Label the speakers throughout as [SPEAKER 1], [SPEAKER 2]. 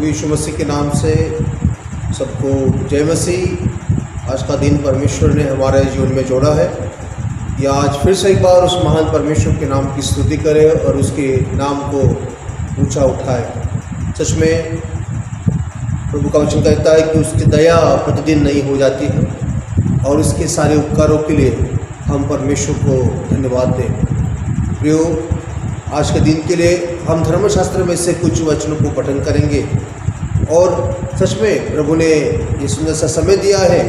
[SPEAKER 1] प्रभु यीशु मसीह के नाम से सबको जय मसीह। आज का दिन परमेश्वर ने हमारे जीवन में जोड़ा है। या आज फिर से एक बार उस महान परमेश्वर के नाम की स्तुति करें और उसके नाम को ऊंचा उठाए। सच में प्रभु का वचन कहता है कि उसकी दया प्रतिदिन नई हो जाती है और उसके सारे उपकारों के लिए हम परमेश्वर को धन्यवाद दें। प्रियो, आज के दिन के लिए हम धर्मशास्त्र में से कुछ वचनों को पठन करेंगे और सच में प्रभु ने ये सुंदर सा समय दिया है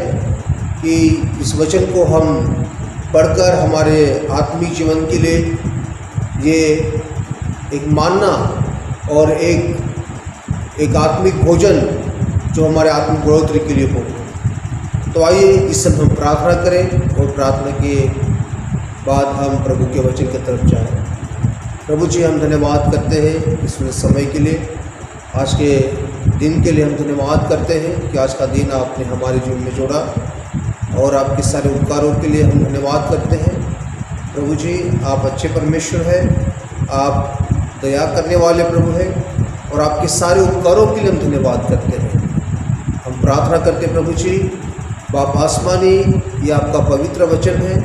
[SPEAKER 1] कि इस वचन को हम पढ़कर हमारे आत्मिक जीवन के लिए ये एक मानना और एक आत्मिक भोजन जो हमारे आत्मिक बढ़ोतरी के लिए हो। तो आइए इस समय हम प्रार्थना करें और प्रार्थना के बाद हम प्रभु के वचन की तरफ जाएं। प्रभु जी, हम धन्यवाद करते हैं इस समय के लिए, आज के दिन के लिए हम धन्यवाद करते हैं कि आज का दिन आपने हमारे जीवन में जोड़ा और आपके सारे उपकारों के लिए हम धन्यवाद करते हैं। प्रभु जी, आप अच्छे परमेश्वर हैं, आप दया करने वाले प्रभु हैं और आपके सारे उपकारों के लिए हम धन्यवाद करते हैं। हम प्रार्थना करते हैं प्रभु जी, बाप आसमानी, ये आपका पवित्र वचन है,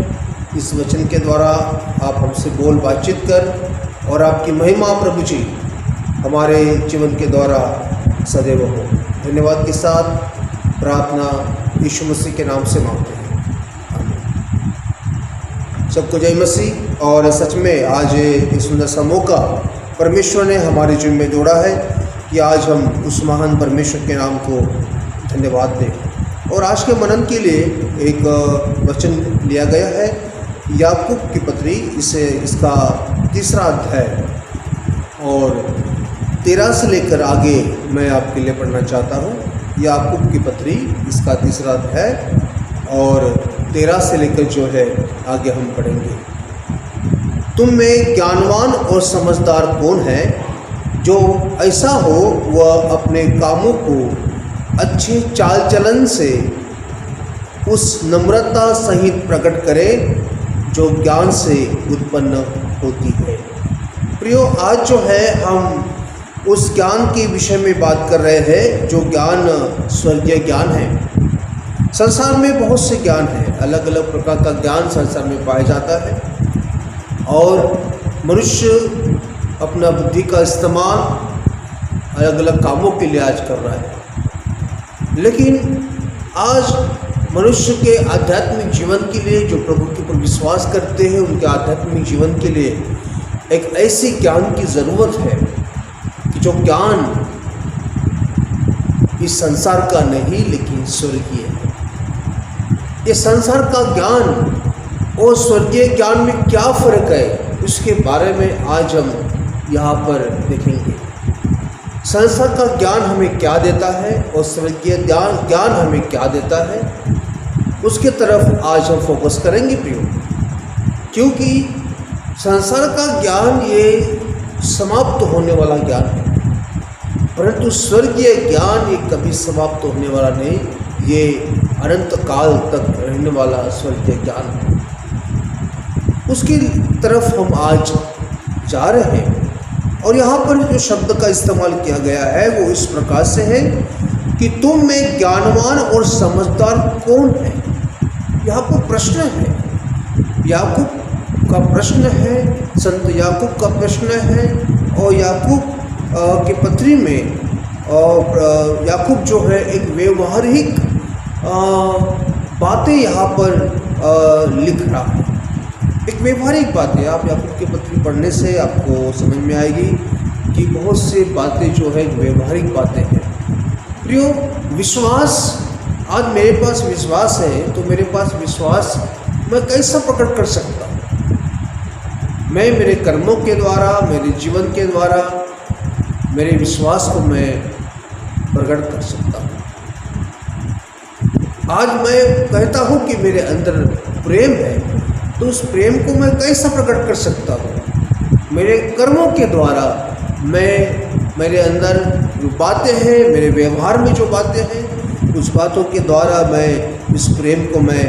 [SPEAKER 1] इस वचन के द्वारा आप हमसे बोल बातचीत कर और आपकी महिमा प्रभु जी हमारे जीवन के द्वारा सदैव हो। धन्यवाद के साथ प्रार्थना यीशु मसीह के नाम से मांगते हैं, आमीन। सबको जय मसीह। और सच में आज इस सुंदर सा मौका परमेश्वर ने हमारे जीवन में जोड़ा है कि आज हम उस महान परमेश्वर के नाम को धन्यवाद दें। और आज के मनन के लिए एक वचन लिया गया है याकूब की पत्री, इसका 3रा अध्याय और 13 से लेकर आगे मैं आपके लिए पढ़ना चाहता हूँ। याकूब की पत्री, इसका 3रा अध्याय और 13 से लेकर जो है आगे हम पढ़ेंगे। तुम में ज्ञानवान और समझदार कौन है, जो ऐसा हो वह अपने कामों को अच्छे चाल चलन से उस नम्रता सहित प्रकट करे जो ज्ञान से उत्पन्न होती है। प्रियो, आज जो है हम उस ज्ञान के विषय में बात कर रहे हैं जो ज्ञान स्वर्गीय ज्ञान है। संसार में बहुत से ज्ञान है, अलग अलग प्रकार का ज्ञान संसार में पाया जाता है और मनुष्य अपना बुद्धि का इस्तेमाल अलग अलग कामों के लिए आज कर रहा है। लेकिन आज मनुष्य के आध्यात्मिक जीवन के लिए, जो प्रभु के ऊपर विश्वास करते हैं, उनके आध्यात्मिक जीवन के लिए एक ऐसी ज्ञान की ज़रूरत है कि जो ज्ञान इस संसार का नहीं लेकिन स्वर्गीय है। ये संसार का ज्ञान और स्वर्गीय ज्ञान में क्या फ़र्क है, उसके बारे में आज हम यहाँ पर देखेंगे। संसार का ज्ञान हमें क्या देता है और स्वर्गीय ज्ञान हमें क्या देता है, उसके तरफ आज हम फोकस करेंगे प्रियो। क्योंकि संसार का ज्ञान ये समाप्त होने वाला ज्ञान है, परंतु स्वर्गीय ज्ञान ये कभी समाप्त होने वाला नहीं, ये अनंत काल तक रहने वाला स्वर्गीय ज्ञान है। उसकी तरफ हम आज जा रहे हैं। और यहाँ पर जो शब्द का इस्तेमाल किया गया है वो इस प्रकार से है कि तुम में ज्ञानवान और समझदार कौन है। यहाँ पर प्रश्न है, याकूब का प्रश्न है, संत याकूब का प्रश्न है और याकूब के पत्री में और याकूब जो है एक व्यवहारिक बातें यहाँ पर लिख रहा है। एक व्यवहारिक बातें, आप याकूब की पत्री पढ़ने से आपको समझ में आएगी कि बहुत सी बातें जो है व्यवहारिक बातें हैं। प्रियो, विश्वास, आज मेरे पास विश्वास है तो मेरे पास विश्वास मैं कैसा प्रकट कर सकता हूँ? मैं मेरे कर्मों के द्वारा, मेरे जीवन के द्वारा मेरे विश्वास को मैं प्रकट कर सकता हूँ। आज मैं कहता हूँ कि मेरे अंदर प्रेम है, तो उस प्रेम को मैं कैसा प्रकट कर सकता हूँ? मेरे कर्मों के द्वारा मैं, मेरे अंदर जो बातें हैं, मेरे व्यवहार में जो बातें हैं, उस बातों के द्वारा मैं इस प्रेम को मैं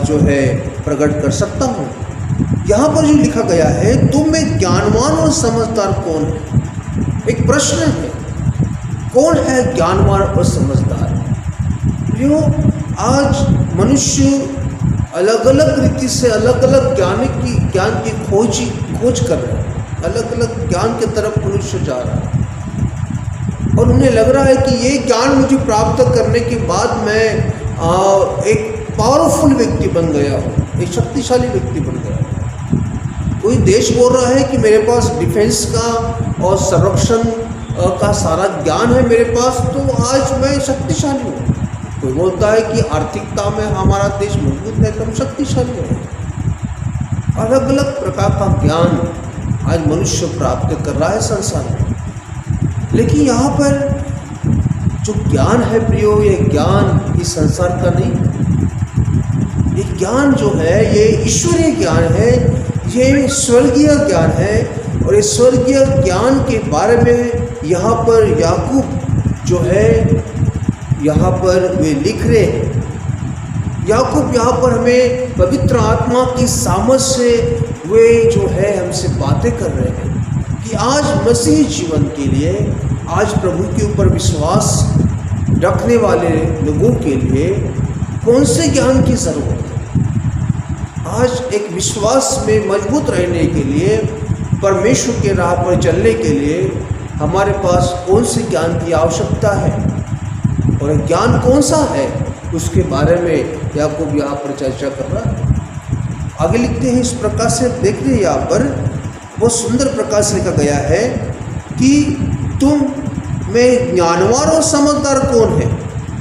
[SPEAKER 1] जो है प्रकट कर सकता हूँ। यहाँ पर जो लिखा गया है, तुम में ज्ञानवान और समझदार कौन है? एक प्रश्न है, कौन है ज्ञानवान और समझदार? जो आज मनुष्य अलग अलग रीति से अलग अलग ज्ञान की खोज कर रहे हैं, अलग अलग ज्ञान की तरफ मनुष्य जा रहा है और उन्हें लग रहा है कि ये ज्ञान मुझे प्राप्त करने के बाद मैं एक पावरफुल व्यक्ति बन गया हूँ, एक शक्तिशाली व्यक्ति बन गया हूँ। कोई देश बोल रहा है कि मेरे पास डिफेंस का और संरक्षण का सारा ज्ञान है मेरे पास, तो आज मैं शक्तिशाली हूँ। कोई बोलता है कि आर्थिकता में हमारा देश मजबूत है तो हम शक्तिशाली हैं। अलग अलग प्रकार का ज्ञान आज मनुष्य प्राप्त कर रहा है संसार में, लेकिन यहाँ पर जो ज्ञान है प्रियो, ये ज्ञान इस संसार का नहीं। ये ज्ञान जो है ये ईश्वरीय ज्ञान है, ये स्वर्गीय ज्ञान है। और इस स्वर्गीय ज्ञान के बारे में यहाँ पर याकूब जो है यहाँ पर वे लिख रहे हैं। याकूब यहाँ पर हमें पवित्र आत्मा की सामर्थ से वे जो है हमसे बातें कर रहे हैं कि आज मसीही जीवन के लिए, आज प्रभु के ऊपर विश्वास रखने वाले लोगों के लिए कौन से ज्ञान की ज़रूरत है। आज एक विश्वास में मजबूत रहने के लिए, परमेश्वर के राह पर चलने के लिए हमारे पास कौन से ज्ञान की आवश्यकता है और ज्ञान कौन सा है, उसके बारे में याकूब यहाँ पर चर्चा कर रहा है। आगे लिखते हैं इस प्रकार से, देख रहे यहाँ पर बहुत सुंदर प्रकार से लिखा गया है कि तुम में ज्ञानवान और समझदार कौन है,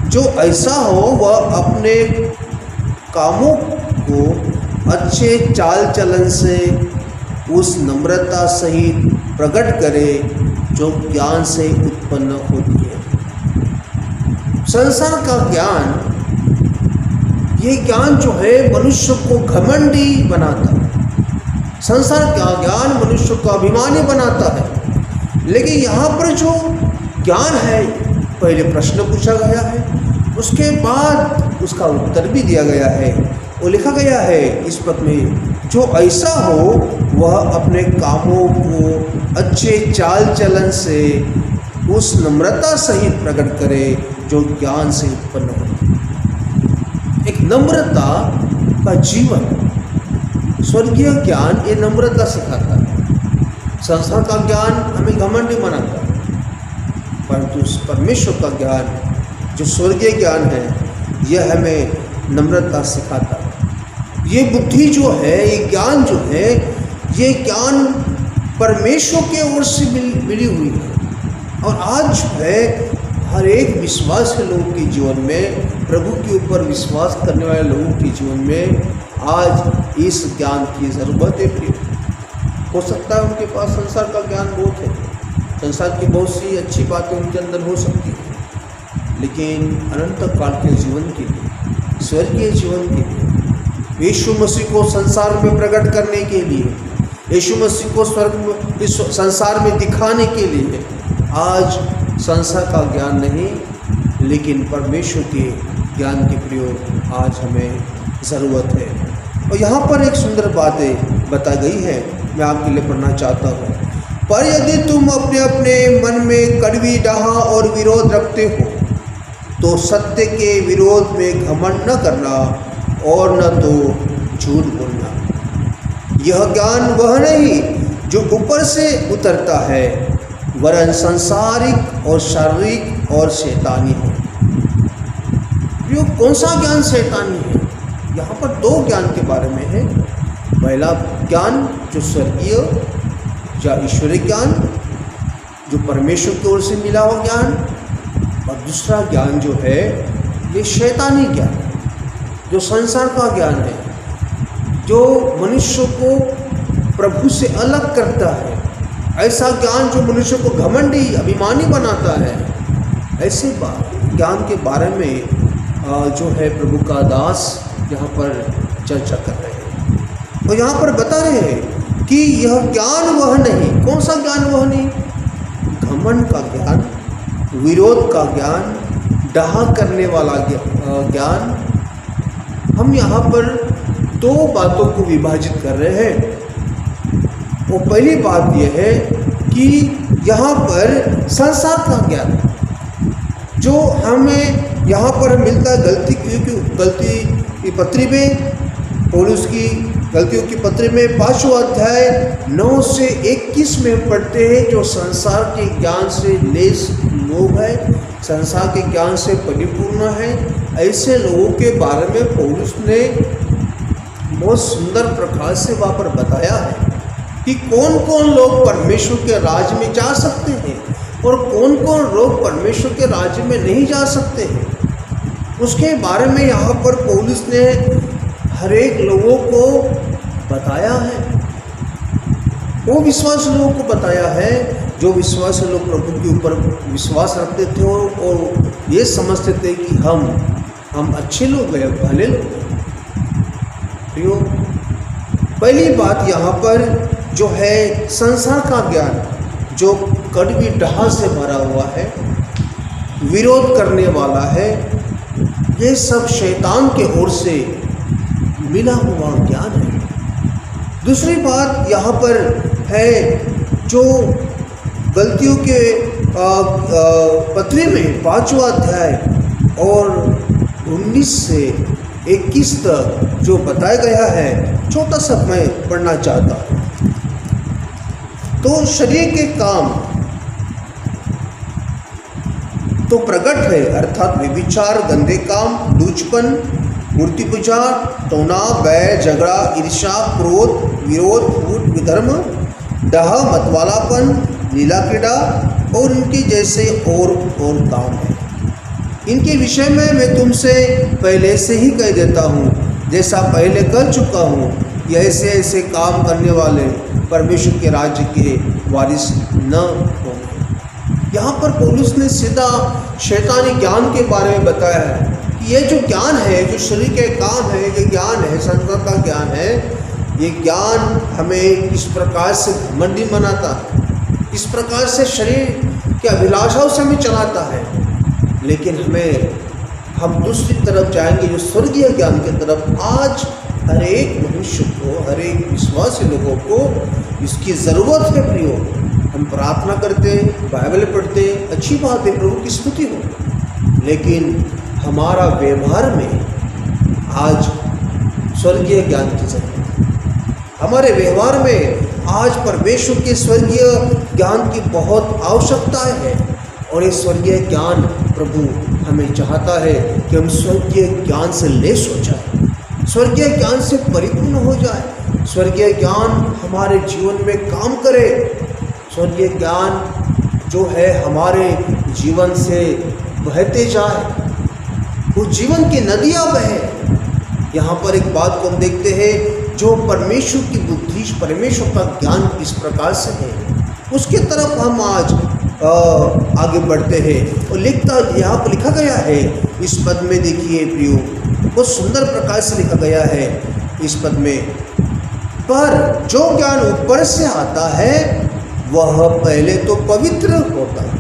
[SPEAKER 1] जो ऐसा हो वह अपने कामों को अच्छे चाल चलन से उस नम्रता सहित प्रकट करे जो ज्ञान से उत्पन्न होती है। संसार का ज्ञान, ये ज्ञान जो है मनुष्य को घमंडी बनाता है। संसार का ज्ञान मनुष्य को अभिमानी बनाता है। लेकिन यहाँ पर जो ज्ञान है, पहले प्रश्न पूछा गया है, उसके बाद उसका उत्तर भी दिया गया है। वो लिखा गया है इस पद में, जो ऐसा हो वह अपने कामों को अच्छे चाल चलन से उस नम्रता सहित प्रकट करे जो ज्ञान से उत्पन्न हो। एक नम्रता का जीवन, स्वर्गीय ज्ञान ये नम्रता सिखाता है। संसार का ज्ञान हमें घमंडी बनाता है, परंतु परमेश्वर का ज्ञान जो स्वर्गीय ज्ञान है यह हमें नम्रता सिखाता है। ये बुद्धि जो है, ये ज्ञान जो है, ये ज्ञान परमेश्वर के ओर से मिली हुई है। और आज जो है हर एक विश्वास के लोगों के जीवन में, प्रभु के ऊपर विश्वास करने वाले लोगों के जीवन में आज इस ज्ञान की ज़रूरत है। प्रिय, हो सकता है उनके पास संसार का ज्ञान बहुत है, संसार की बहुत सी अच्छी बातें उनके अंदर हो सकती हैं, लेकिन अनंत काल के जीवन के लिए, स्वर्गीय जीवन के लिए, यीशु मसीह को संसार में प्रकट करने के लिए, यीशु मसीह को स्वर्ग में, इस संसार में दिखाने के लिए आज संसार का ज्ञान नहीं, लेकिन परमेश्वर के ज्ञान के प्रयोग आज हमें ज़रूरत है। और यहाँ पर एक सुंदर बातें बताई गई है, मैं आपके लिए पढ़ना चाहता हूँ। पर यदि तुम अपने अपने मन में कड़वी डाह और विरोध रखते हो तो सत्य के विरोध में घमंड न करना और न तो झूठ बोलना। यह ज्ञान वह नहीं जो ऊपर से उतरता है, वरन संसारिक और शारीरिक और शैतानी है। ये कौन सा ज्ञान शैतानी है? यहाँ पर दो ज्ञान के बारे में है। पहला ज्ञान जो स्वर्गीय या ईश्वरीय ज्ञान, जो परमेश्वर की ओर से मिला हुआ ज्ञान, और दूसरा ज्ञान जो है ये शैतानी ज्ञान, जो संसार का ज्ञान है, जो मनुष्य को प्रभु से अलग करता है। ऐसा ज्ञान जो मनुष्य को घमंडी, अभिमानी बनाता है। ऐसे ज्ञान के बारे में जो है प्रभु का दास यहाँ पर चर्चा कर रहे हैं। और यहाँ पर बता रहे हैं कि यह ज्ञान वह नहीं। कौन सा ज्ञान वह नहीं? घमंड का ज्ञान, विरोध का ज्ञान, डाह करने वाला ज्ञान। हम यहाँ पर दो बातों को विभाजित कर रहे हैं। वो पहली बात यह है कि यहाँ पर संसार का ज्ञान, जो हमें यहाँ पर मिलता है गलती की पत्री में, पौलुस की गलतियों की पत्री में 5वां अध्याय 9 से 21 में पढ़ते हैं। जो संसार के ज्ञान से लेस लोग हैं, संसार के ज्ञान से परिपूर्ण है, ऐसे लोगों के बारे में पौलुस ने बहुत सुंदर प्रकार से वहाँ पर बताया है कि कौन कौन लोग परमेश्वर के राज्य में जा सकते हैं और कौन कौन लोग परमेश्वर के राज्य में नहीं जा सकते हैं। उसके बारे में यहाँ पर पौलुस ने हर एक लोगों को बताया है। वो विश्वास लोगों को बताया है जो विश्वास लोग प्रभु के ऊपर विश्वास रखते थे और ये समझते थे कि हम अच्छे लोग हैं, भले लोग हैं। प्रियो, पहली बात यहाँ पर जो है संसार का ज्ञान जो कड़वी डहा से भरा हुआ है, विरोध करने वाला है, ये सब शैतान के ओर से मिला हुआ ज्ञान है। दूसरी बात यहाँ पर है जो गलतियों के पत्री में 5वां अध्याय और 19 से 21 तक जो बताया गया है, छोटा सा मैं पढ़ना चाहता हूँ। तो शरीर के काम तो प्रकट है, अर्थात व्यभिचार, गंदे काम, लूचपन, मूर्ति पूजा, टोना, बैर, झगड़ा, ईर्ष्या, क्रोध, विरोध, फूट, विधर्म, डह, मतवालापन, लीला क्रीड़ा और इनके जैसे और काम है। इनके विषय में मैं तुमसे पहले से ही कह देता हूँ, जैसा पहले कर चुका हूँ, कि ऐसे ऐसे काम करने वाले परमेश्वर के राज्य के वारिस न होंगे। यहाँ पर पौलुस ने सीधा शैतानी ज्ञान के बारे में बताया है कि ये जो ज्ञान है, जो शरीर के काम है, ये ज्ञान है, संसार का ज्ञान है, ये ज्ञान हमें किस प्रकार से घमंडी बनाता है, किस प्रकार से शरीर के अभिलाषाओं से हमें चलाता है। लेकिन हम दूसरी तरफ जाएंगे, जो स्वर्गीय ज्ञान की तरफ। आज हर एक मनुष्य को, हर एक विश्वासी लोगों को इसकी ज़रूरत है। प्रियो, हम प्रार्थना करते, बाइबल पढ़ते, अच्छी बात है, प्रभु की स्तुति हो, लेकिन हमारा व्यवहार में आज स्वर्गीय ज्ञान की जरूरत है। हमारे व्यवहार में आज परमेश्वर के स्वर्गीय ज्ञान की बहुत आवश्यकता है। और ये स्वर्गीय ज्ञान प्रभु हमें चाहता है कि हम स्वर्गीय ज्ञान से लेस हो जाए, स्वर्गीय ज्ञान से परिपूर्ण हो जाए, स्वर्गीय ज्ञान हमारे जीवन में काम करे, स्वर्गीय ज्ञान जो है हमारे जीवन से बहते जाए, वो जीवन की नदियाँ बहे। यहाँ पर एक बात को हम देखते हैं, जो परमेश्वर की बुद्धि, परमेश्वर का ज्ञान किस प्रकार से है, उसके तरफ हम आज आगे बढ़ते हैं। और यहाँ पर लिखा गया है इस पद में, देखिए प्रियो, बहुत सुंदर प्रकार से लिखा गया है इस पद में, पर जो ज्ञान ऊपर से आता है वह पहले तो पवित्र होता है।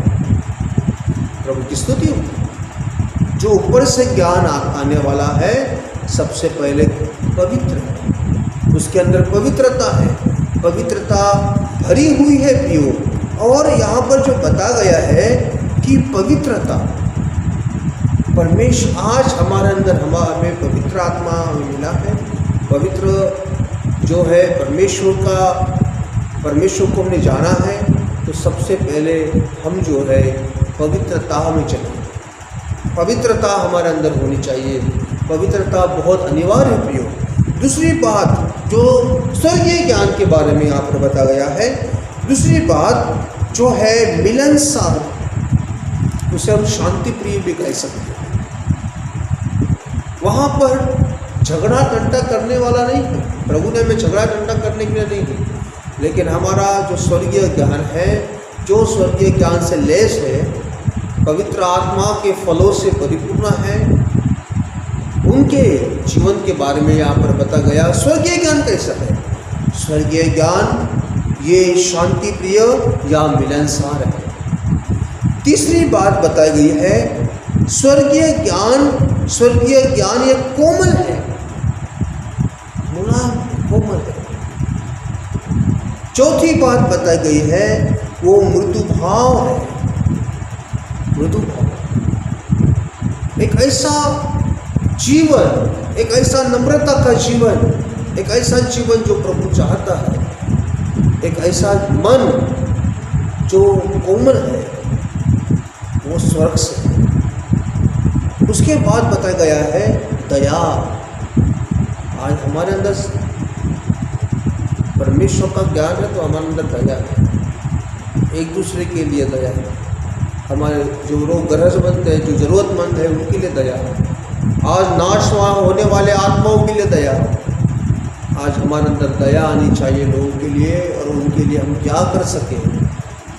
[SPEAKER 1] प्रभु की स्तुति हो। जो ऊपर से ज्ञान आने वाला है सबसे पहले पवित्र है, उसके अंदर पवित्रता है, पवित्रता भरी हुई है प्रियो। और यहाँ पर जो बता गया है कि पवित्रता, परमेश्वर आज हमारे अंदर हमें पवित्र आत्मा मिला है। पवित्र जो है परमेश्वर को हमने जाना है, तो सबसे पहले हम जो है पवित्रता में चलें। पवित्रता हमारे अंदर होनी चाहिए, पवित्रता बहुत अनिवार्य है प्रियो। दूसरी बात जो स्वर्गीय ज्ञान के बारे में यहाँ पर बताया गया है, दूसरी बात जो है मिलनसार, उसे हम शांति प्रिय भी कह सकते हैं। वहाँ पर झगड़ा टंटा करने वाला नहीं है, प्रभु ने हमें झगड़ा टंटा करने के लिए नहीं है, लेकिन हमारा जो स्वर्गीय ज्ञान है, जो स्वर्गीय ज्ञान से लेस है, पवित्र आत्मा के फलों से परिपूर्ण है, उनके जीवन के बारे में यहाँ पर बता गया। स्वर्गीय ज्ञान कैसा है? स्वर्गीय ज्ञान ये शांति प्रिय या मिलनसार है। तीसरी बात बताई गई है, स्वर्गीय ज्ञान ये कोमल है, कोमल है। चौथी बात बताई गई है, वो मृदु भाव है, मृदु भाव। एक ऐसा जीवन, एक ऐसा नम्रता का जीवन, एक ऐसा जीवन जो प्रभु चाहता है, एक ऐसा मन जो कोमल है, वो स्वर्ग से है। उसके बाद बताया गया है दया। आज हमारे अंदर परमेश्वर का ज्ञान है तो हमारे अंदर दया है, एक दूसरे के लिए दया है, हमारे जो लोग गरजमंद है, जो ज़रूरतमंद है, उनके लिए दया है। आज नाश होने वाले आत्माओं के लिए दया है। आज हमारे अंदर दया आनी चाहिए लोगों के लिए, और उनके लिए हम क्या कर सकें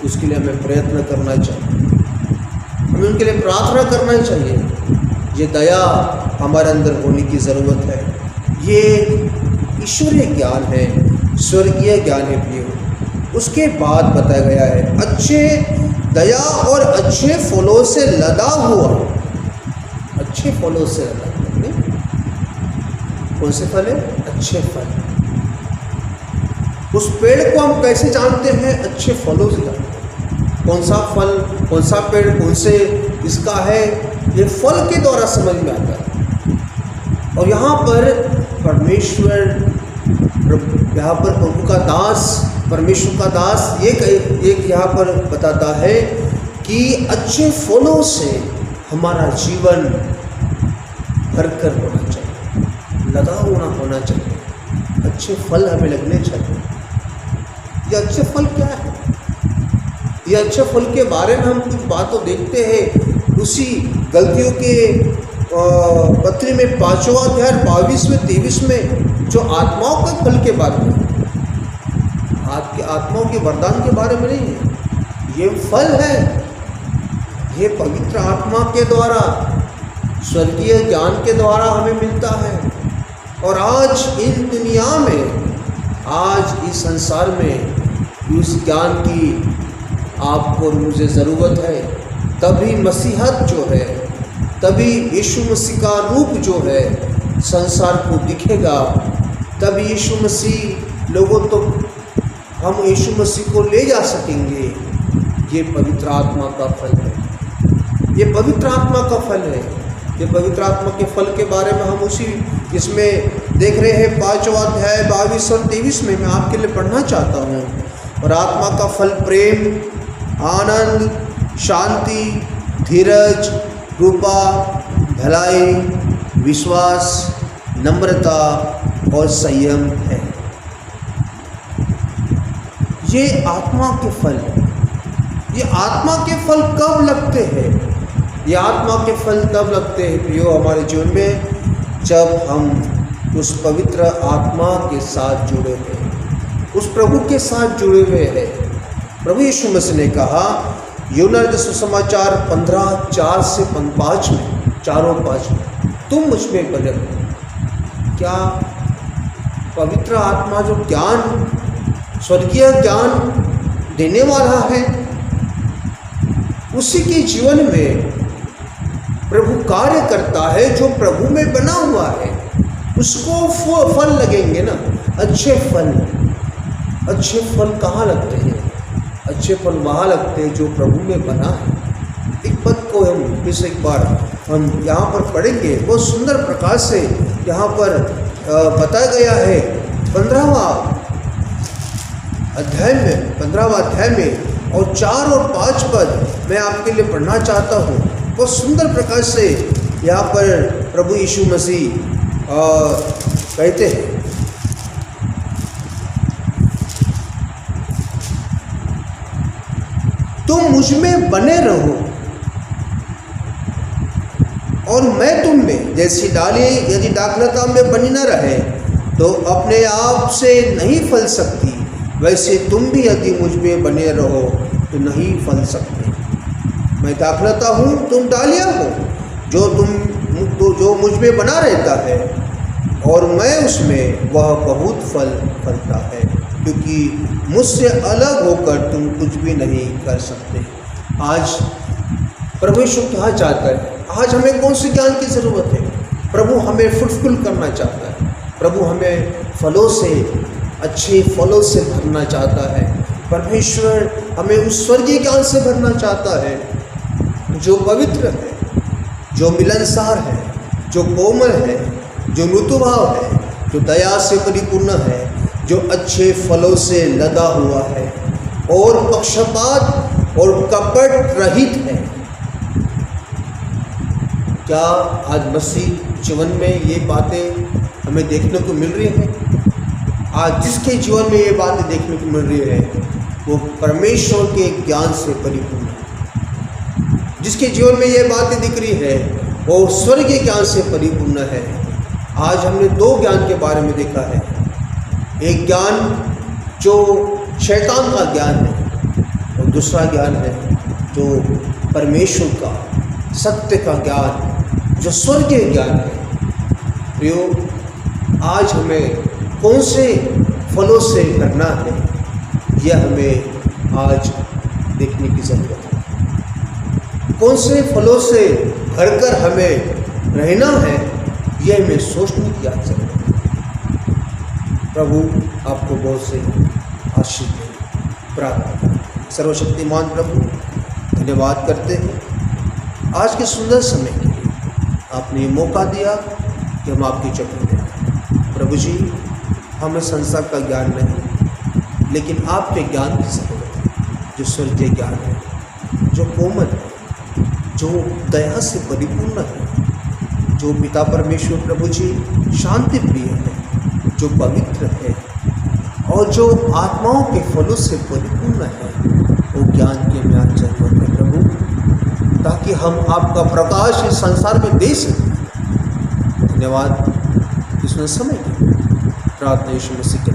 [SPEAKER 1] उसके लिए हमें प्रयत्न करना चाहिए, हमें उनके लिए प्रार्थना करना चाहिए। ये दया हमारे अंदर होने की ज़रूरत है। ये ईश्वरीय ज्ञान है, स्वर्गीय ज्ञान है प्रियो। उसके बाद बताया गया है अच्छे दया और अच्छे फलों से लदा हुआ, अच्छे फलों से लदा हुआ। कौन से फल है? अच्छे फल। उस पेड़ को हम कैसे जानते हैं? अच्छे फलों से जानते हैं। कौन सा फल, कौन सा पेड़, कौन से इसका है, ये फल के द्वारा समझ में आता है। और यहाँ पर परमेश्वर, यहाँ पर प्रभु का दास, परमेश्वर का दास एक यहाँ पर बताता है कि अच्छे फलों से हमारा जीवन भरकर होना चाहिए, लदा होना चाहिए, अच्छे फल हमें लगने चाहिए। ये अच्छे फल क्या है? ये अच्छे फल के बारे में हम कुछ बातों देखते हैं उसी गलतियों के पत्री में 5वां अध्याय 22वें 23 में, जो आत्माओं के फल के बारे में, आपके आत्माओं के वरदान के बारे में नहीं है। ये फल है, ये पवित्र आत्मा के द्वारा, स्वर्गीय ज्ञान के द्वारा हमें मिलता है। और आज इन दुनिया में, आज इस संसार में उस ज्ञान की आपको और मुझे ज़रूरत है। तभी मसीहत जो है, तभी यीशु मसीह का रूप जो है संसार को दिखेगा। तभी यीशु मसीह लोगों तो हम यीशु मसीह को ले जा सकेंगे। ये पवित्र आत्मा का फल है, ये पवित्र आत्मा का फल है। ये पवित्र आत्मा के फल के बारे में हम उसी इसमें देख रहे हैं 5वां अध्याय 22 और 23 में। मैं आपके लिए पढ़ना चाहता हूँ। और आत्मा का फल प्रेम, आनंद, शांति, धीरज, कृपा, भलाई, विश्वास, नम्रता और संयम है। ये आत्मा के फल, ये आत्मा के फल कब लगते हैं? ये आत्मा के फल तब लगते हैं प्रियो हमारे जीवन में, जब हम उस पवित्र आत्मा के साथ जुड़े हुए हैं, उस प्रभु के साथ जुड़े हुए हैं। प्रभु यीशु मसीह ने कहा यूहन्ना सुसमाचार 15:4 से 5 में, 4 और 5 में, तुम मुझ में बने रहो। क्या पवित्र आत्मा जो ज्ञान, स्वर्गीय ज्ञान देने वाला है, उसी के जीवन में प्रभु कार्य करता है। जो प्रभु में बना हुआ है उसको फल लगेंगे ना, अच्छे फल। अच्छे फल कहाँ लगते हैं? अच्छे फल वहाँ लगते हैं जो प्रभु में बना है। एक पद को हम फिर से एक बार हम यहाँ पर पढ़ेंगे, बहुत सुंदर प्रकार से यहाँ पर बताया गया है 15वां अध्याय में और 4 और 5 पद मैं आपके लिए पढ़ना चाहता हूँ। बहुत सुंदर प्रकार से यहाँ पर प्रभु यीशु मसीह कहते हैं, तुम मुझ में बने रहो और मैं तुम में। जैसी डाली यदि दाखलता में बनी न रहे तो अपने आप से नहीं फल सकती, वैसे तुम भी यदि मुझ में बने रहो तो नहीं फल सकते। मैं दाखलता हूँ, तुम डालियाँ हो। जो मुझ में बना रहता है और मैं उसमें, वह बहुत फल फलता है, क्योंकि मुझसे अलग होकर तुम कुछ भी नहीं कर सकते। आज परमेश्वर क्या चाहता है? आज हमें कौन सी ज्ञान की ज़रूरत है? प्रभु हमें फ्रूटफुल करना चाहता है। प्रभु हमें फलों से, अच्छे फलों से भरना चाहता है। परमेश्वर हमें उस स्वर्गीय ज्ञान से भरना चाहता है जो पवित्र है, जो मिलनसार है, जो कोमल है, जो मृदुभाव है, जो दया से परिपूर्ण है, जो अच्छे फलों से लदा हुआ है और पक्षपात और कपट रहित है। क्या आज मसीह जीवन में ये बातें हमें देखने को मिल रही हैं? आज जिसके जीवन में ये बातें देखने को मिल रही है वो परमेश्वर के ज्ञान से परिपूर्ण है। जिसके जीवन में ये बातें दिख रही है वो स्वर्गीय ज्ञान से परिपूर्ण है। आज हमने दो ज्ञान के बारे में देखा है। एक ज्ञान जो शैतान का ज्ञान है और दूसरा ज्ञान है जो परमेश्वर का सत्य का ज्ञान, जो स्वर्गीय ज्ञान है। प्रियो, आज हमें कौन से फलों से करना है यह हमें आज देखने की ज़रूरत है। कौन से फलों से भरकर हमें रहना है यह हमें सोचने की आज ज़रूरत है। प्रभु आपको बहुत से आशीष दे। प्रार्थना। सर्वशक्तिमान प्रभु, धन्यवाद करते हैं आज के सुंदर समय के लिए। आपने ये मौका दिया कि हम आपकी चक्कर में आए। प्रभु जी, हमें संसार का ज्ञान नहीं, लेकिन आपके ज्ञान की ज़रूरत है, जो स्वर्गीय ज्ञान है, जो कोमल है, जो दया से परिपूर्ण है, जो पिता परमेश्वर प्रभु जी शांति प्रिय है, जो पवित्र है और जो आत्माओं के फलों से परिपूर्ण है। वो ज्ञान की हमें आज जरूरत है प्रभु, ताकि हम आपका प्रकाश इस संसार में दे सकें। धन्यवाद इस समय के प्रार्थना यीशु मसीह के